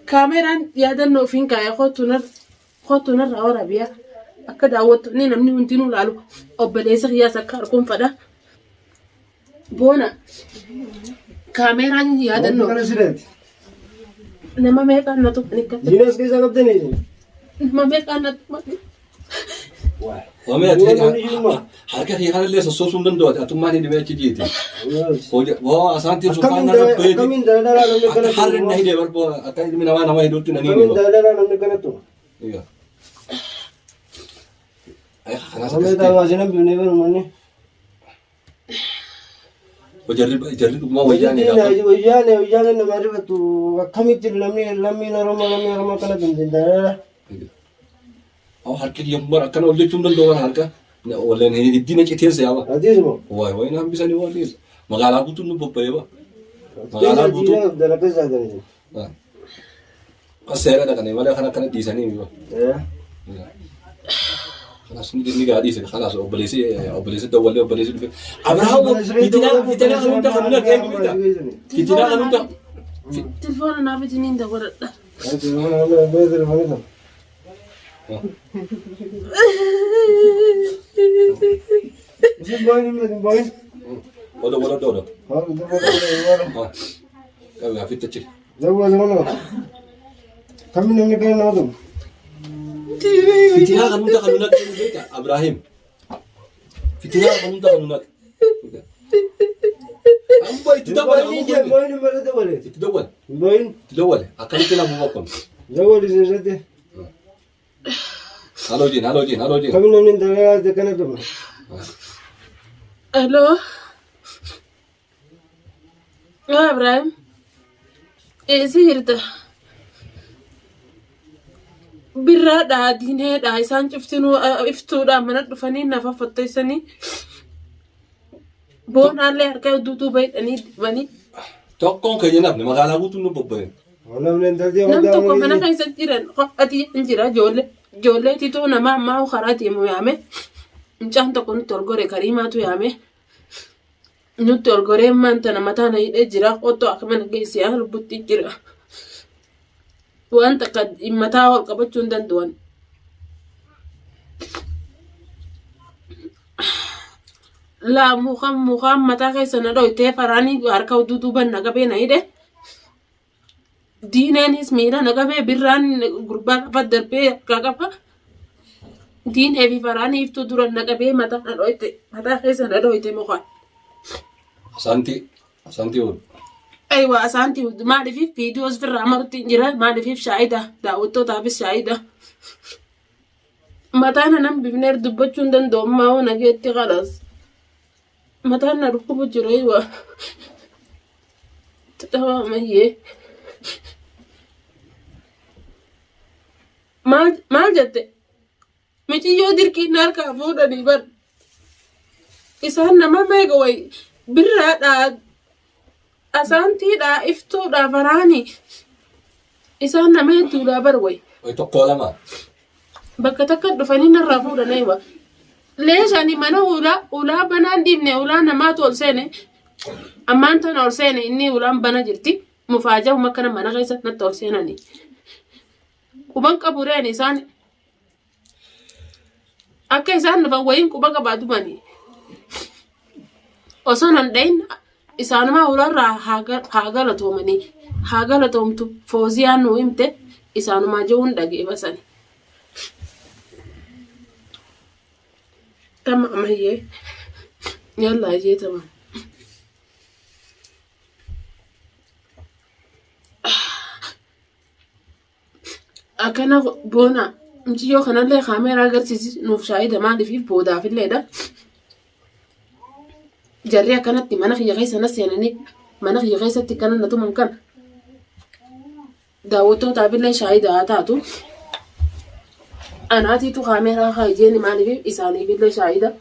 كاميرا يا دنو فين كاي خوتنا راورا بيا أكد أوت نين مني ونتينو لالو أو بليس يا سكر كون فدا بونا كاميرا يا دنو نما ميك أنا تو نكت جيناس كيسا قبضني نما ميك أنا وما تيجي حركة هي خلي ليس الصوص من دوت أتوماني اللي بيجي هو أسانتي سبحان الله كمين دلنا لم نكنتو حر النهي ده برضو أكيد من أوانا ما يدوت نني كمين دلنا لم نكنتو إيه أي خلاص كمين دلنا بني بني وجرب ما وياني وياني نماربتو كمين لمي نرمى كنا بندلنا أو حركة يوم مرة كانوا اللي تون دلوا حركة ولا هي الدين كتير سيابا أديزمو واي نعم بيساني والله مقالة بوتون نبوبايبا مقالة بوتون دلنا كيسا دلنا كسيرة ده كنا ولا خنا كنا ديساني بيبا خلاص ندي قاعدين خلاص أوبليسي دولة أوبليسي أبراهام فيتنا خنوتا خنونا كيف فيتنا خنوتا تلفون أنا بجنين ده ولا باين ولا دورة كم في التشيل زوج منو كم من كان نادم فيتنا خنونا كيف إبراهيم فيتنا خنونا أم باي تدور باين مرة تدور أكلت لا مو بكم زوج زوجته هالو جين كم من دلنا كان نادم ألو يا إبراهيم إيه سيرته برا دا دينه دا إنسان شفتنو إفتو دا منات فني نفا فتيسني بون على هركا دوتو بيت أني بني تكون كجناب نما قالوا بوتون نبوبين أنا من دلدي نم تكو منا كاي سجيرن أتي انجرا جولة تيتو نما ما هو خراتي مو يامه إنشان تكون ترغوري كريمة تو يامه نو ترغوري ما أنت نما تانا يجرا أوتو أكمل جيسي أهل بوتي جرا وأنت قد إمتى والقبضون دندوان لا مخام متى كي سندوي تفراني أركو دودو بن نجابين هيدا دينين اسمينا نجابه بران غربان فدر بيه كعبا دين هذي فراني يفتو دوران نجابه متى كي سندوي تمخان أسانتي ود أيوة أسانتي ما أعرف في فيديوز في الرامر تنجرا ما أعرف في شاهدة داوتو تابس شاهدة متى أنا نم بفنر دبتشون دن دوم ما هو نجيت خلاص متى أنا ركوب جري و تتوه ما هي ما جت متى يودير كينار كافودا ديبر إسان نما ما يقوي برا أسانتي دا إفتو دا فراني إسان نما يدو دا بروي ويتقول ما بكتك دفنين الرافو دا نيوا ليش أني منا ولا بنان ديبني ولا نما تول سنة أما أنت نول سنة إني ولا بنا جرتي مفاجأة ومكان منا غيسة نتول سنة ني وبنك أبورين إسان أكا إسان نفوين كوبك بعدو بني وصنع دين إسان ما ولا هاجر تومني هاجر تومتو فوزيان ويمته إسان ما جون دقي بسني تمام هي يلا يجي تمام أكنا بونا مشي يو خنا لي خامير أجر تيجي نوف شاهد ما في بودا في الليلة جريا كانت منا في غيسة ناس يعني منا في غيسة تكنا نتو ممكن داوتو تابي لي شاهد آتاتو أنا تيتو خاميرا خايجيني ماني في إساني في لي شاهد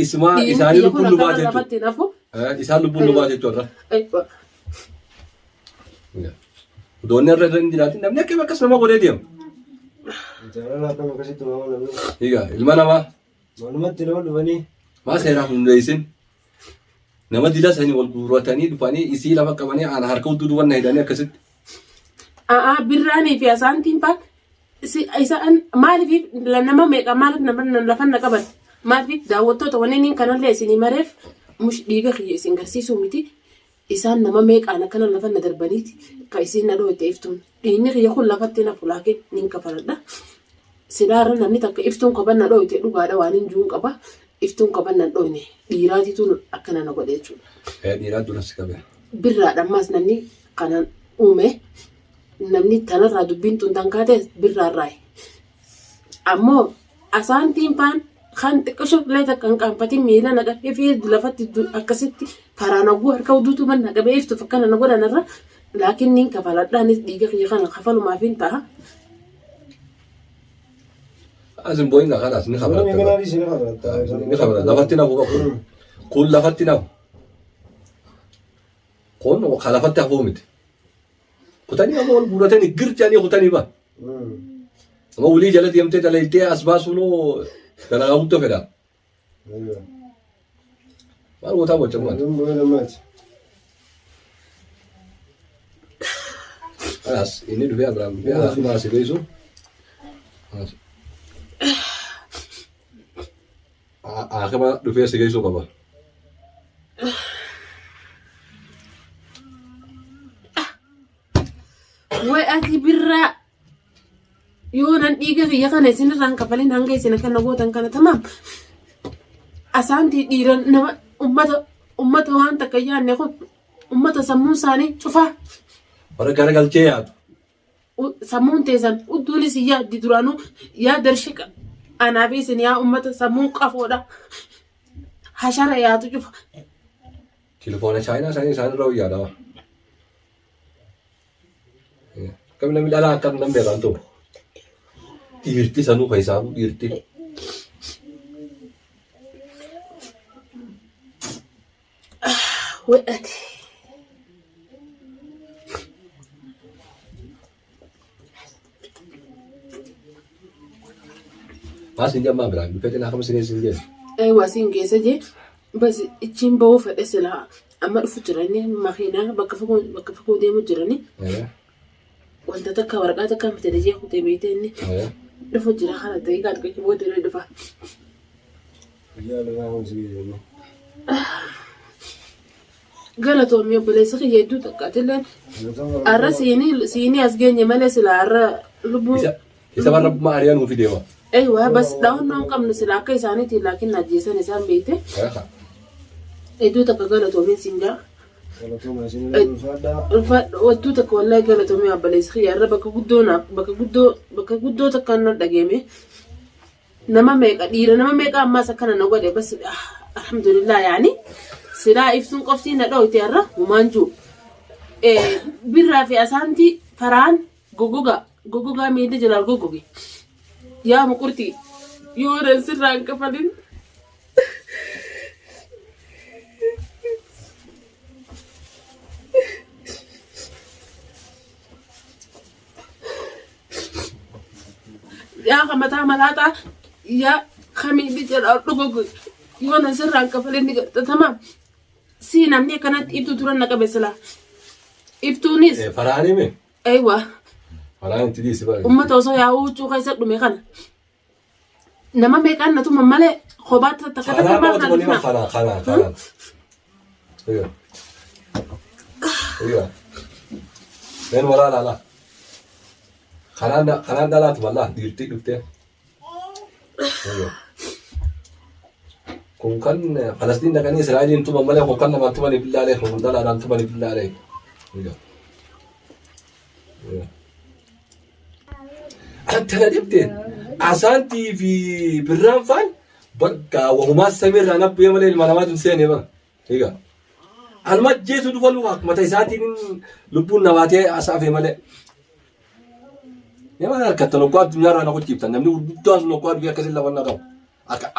اسمع إساني لبون لباجتو إساني لبون لباجتو أيوة ودوني الرجل دلاتي نمني كيف كسر ما قولي ديم جانا كم كسيتو ما نمني هيجا المنا ما ما تلون بني ما سيرا من رئيسين نما دلا سني والبروتاني دفاني يسيل ما كماني أنا هركو دودو وانا هيداني كسد birraanii fi asaantiin faan isaan maaliif nama meeqa maaliif nama lafa na qaban maaliif daawwattoota wanneen kanallee isinii mareef mush dhiiga kiyya isin garsiisuu miti isaan nama meeqaan akkana lafa na darbaniiti ka isin na dhoote iftuun dhiinni kiyya kun lafatti na fulaakin nin kafaladha sidaarra namni takka iftuun qaban na dhoote dhugaadha waan hin juun qaba iftuun qaban na dhooyne dhiiraatiituun akkana na godhe jechuudha. Dhiiraa duras qabe. Birraadhammaas namni kanan uume namni tanarraa dubbiin tun tankaate birraarraayi. Ammoo asaantiin faan kan xiqqisho illee takka hin qaanfatiin miila naqatee fi lafatti akkasitti karaan oguu harka huduutu man naqabee iftuuf akkana na godhanarra laakiin niin kafaladhaanis dhiiga kiyya kana kafalumaaf hin ta'a. Asin boyinga kanas ni khabaratta. Ni khabaratta. Lafatti nafu kun lafatti nafu. Kun lafatti hafu miti. Kutani amma wal buratani girjani kutani ba. Amma wuli jalati yamte talaite asbasuno dalaga gutto feda. Mal wota bocha man. Alas ini dua Abraham. Ya cuma segitu. Akhirnya dua segitu apa? Way ati birraa yoo nan dhiiga kiyya kana isinirraan kafalin hanga isin akka nagootan kana tamam asaantii dhiiran nama ummata waan takka yaanne kun ummata sammuun isaanii cufaa. Warra garagalchee yaadu. Sammuun teessan udduunis yaaddi duraanuu yaa darshiqa anaa fi isin yaa ummata sammuun qafoodha hashara yaadu cufa. Telefoona Chaayinaa isaanii isaanirra yaadawa. Kami namni dhalaa akkam namni beekan ta'u dhiirti sanuu fayyisaamu dhiirti. Wadhati. Maasin jammaa biraa dhufeetiin akkam sineessin jee. Waasiin keessa jee bas ittiin bahuu fedhe silaa amma dhufu jiranii makiinaa bakka fagoo deemu jiranii. Wanta takka waraqaa takka miti dajee kutee beekte inni dhufu jira kana ta'ee qaadqachi booda irra dhufa. Galatoomii obboleessa kiyya hedduu takkaatillee har'a siinii as geenye malee sila har'a lubbuu. Isa barra maariyaa nuufi deema. Waa bas daawwannoo hin qabnu sila akka isaaniitiin laakiin ajjeesan isaan beekte. Hedduu takka galatoomiin siin jaa. Wattuu takka wallahi galatoomii obboleessa kiyya har'a bakka guddoo takka na dhageeme nama meeqa dhiira nama meeqa ammaas akkana na godhe bas alhamdulillah yaani silaa iftuun qoftii na dhooyte har'a humaan jiru. Birraa fi asaantii faraan gogogaa miilli jalaal gogoge yaa muqurtii yoo sirraan kafalin. Yaa kamataa malaataa yaa kamiilli jalaal gogoge yoo sirraan kafalin ni gadhatama. Si namni akkanatti ibtuu turan na qabe silaa. Iftuunis. Faraanii mee? Eewa. Faraan itti dhiisi baay'ee. Uummata osoo yaa'uu huccuu keessa dhume kana. Nama meeqaan na tuma malee kophaatti takka takka maal kan dhufna. Kanaan. Eeyyoo. Meen walaa laalaa. Kanaan dhalaatu walaa dhiirtii dhuftee. Eeyyoo. Kun kan Falastiin dhaqanii Israa'eliin tuma malee kun kan namaan tumanii billaalee kun dhalaadhaan tumanii billaalee. Antana dhibdeen asaantii fi birraan faan bakka wahumaa samiirraa nabbee malee ilma namaatiin seenee bara. Egaa alma jeesu dhufa luka mata isaatiin lubbuun namaatee asaafee malee. Nama harkatti loqoo addunyaarraa na qochiftan namni gurguddaan sun loqoo addunyaa akkasiin lafa na qabu.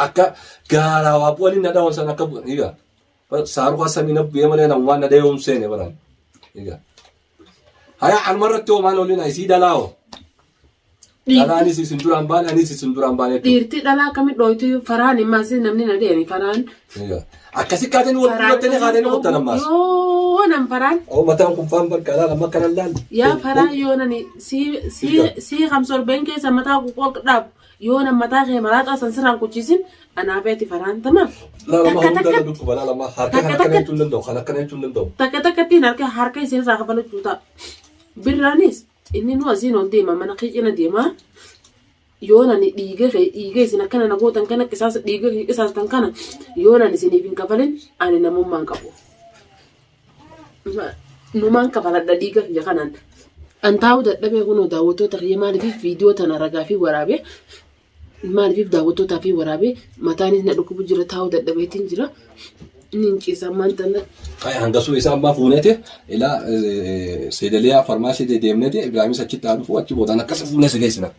Akka gaaraa waa bu'anii na dhawan san akka bu'an. Egaa saaruu samii nabbee malee nama waan na dhayoom seenee bara. Egaa haya almarratti hoomaan olina isii dalaa'oo. Dhalaanis isin duraan baane anis isin duraan baane. Dhiirti dhalaa akkamii dhooytu faraan himmaas namni na deemi faraan. Akkasi kaatanii wal qabatanii kaatanii kuttan ammaas. Yoo nan faraan. Mataan kun faan barqaalaa lama kanan laal. Yaa faraan yoo nani sii kamsorbeen keessa mataa kuqool dhaabu yoo nan mataa kee maraaxaa san sirraan kuchiisin anaafeeti faraan tamam. Lama hundana dhukkuba lama harka kana jechuun danda'u kan akkana jechuun danda'u. Takka takkattiin harka ishee irraa kabalachuu ta'a. Birraanis inni nu asiin ol deema mana qiicina deema. Yoo nani dhiiga isin akkana na gootan kana qisaasa dhiiga qisaastan kana yoo nani isiniif hin kafalin ani namummaan qabu. Numaan kafaladha dhiiga kiyya kanaan. An taa'u dadhabee kunoo daawwattoota kiyya maaliif viidiyoo tana ragaa fi waraabee maaliif daawwattootaa fi waraabee mataanis na dhukkubu jira taa'u dadhabeetiin jira. Inni hin ciisan maanta. Hangasuu isaan baa fuunete ilaa seedaliyaa farmaasii deemnete Ibraahimis achitti haa dhufu achi boodaan akkasa fuunee si geessina.